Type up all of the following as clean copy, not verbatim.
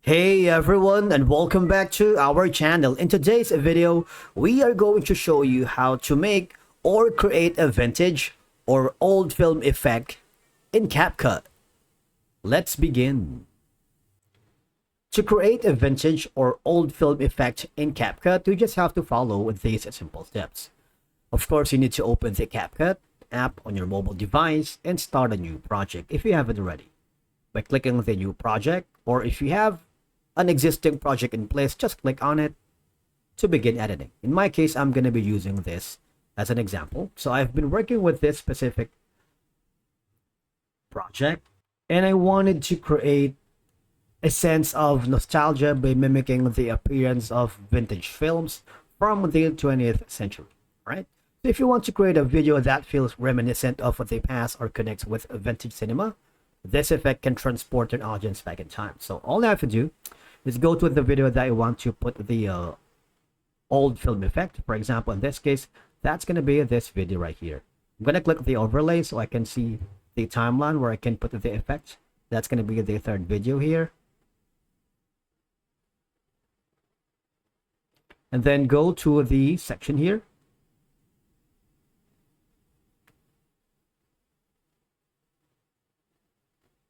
Hey everyone, and welcome back to our channel. In today's video, we are going to show you how to make or create a vintage or old film effect in CapCut. Let's begin. To create a vintage or old film effect in CapCut, you just have to follow these simple steps. Of course, you need to open the CapCut app on your mobile device and start a new project if you haven't already. By clicking the new project, or if you have an existing project in place, just click on it to begin editing. In my case, I'm going to be using this as an example. So I've been working with this specific project and I wanted to create a sense of nostalgia by mimicking the appearance of vintage films from the 20th century, right? So if you want to create a video that feels reminiscent of the past or connects with vintage cinema, this effect can transport an audience back in time. So all I have to do is go to the video that I want to put the old film effect. For example, in this case, that's going to be this video right here. I'm going to click the overlay so I can see the timeline where I can put the effect. That's going to be the third video here. And then go to the section here.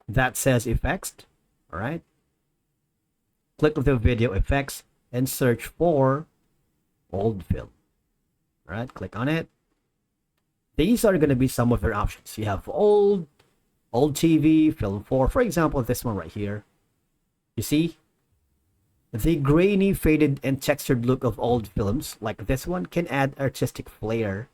That says effects. All right. Click the video effects and search for old film. All right, click on it. These are going to be some of your options. You have old TV, film 4. For example, this one right here. You see? The grainy, faded, and textured look of old films like this one can add artistic flair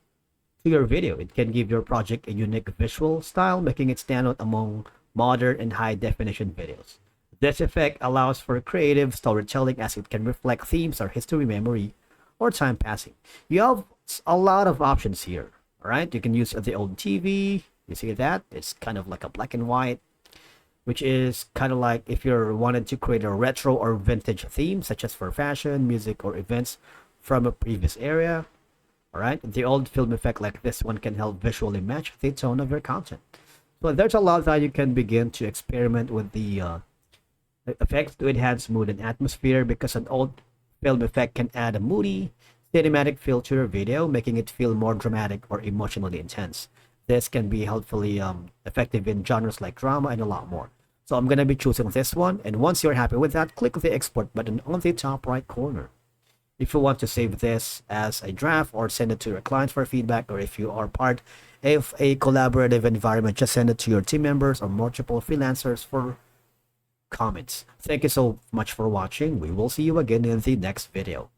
to your video. It can give your project a unique visual style, making it stand out among modern and high-definition videos. This effect allows for creative storytelling as it can reflect themes or history, memory, or time passing. You have a lot of options here, all right? You can use the old TV. You see that? It's kind of like a black and white, which is kind of like if you're wanting to create a retro or vintage theme, such as for fashion, music, or events from a previous era, all right? The old film effect like this one can help visually match the tone of your content. So there's a lot that you can begin to experiment with the effects to enhance mood and atmosphere, because an old film effect can add a moody, cinematic feel to your video, making it feel more dramatic or emotionally intense. This can be helpfully effective in genres like drama and a lot more. So I'm going to be choosing this one, and once you're happy with that, click the export button on the top right corner. If you want to save this as a draft or send it to your clients for feedback, or if you are part of a collaborative environment, just send it to your team members or multiple freelancers for comments. Thank you so much for watching. We will see you again in the next video.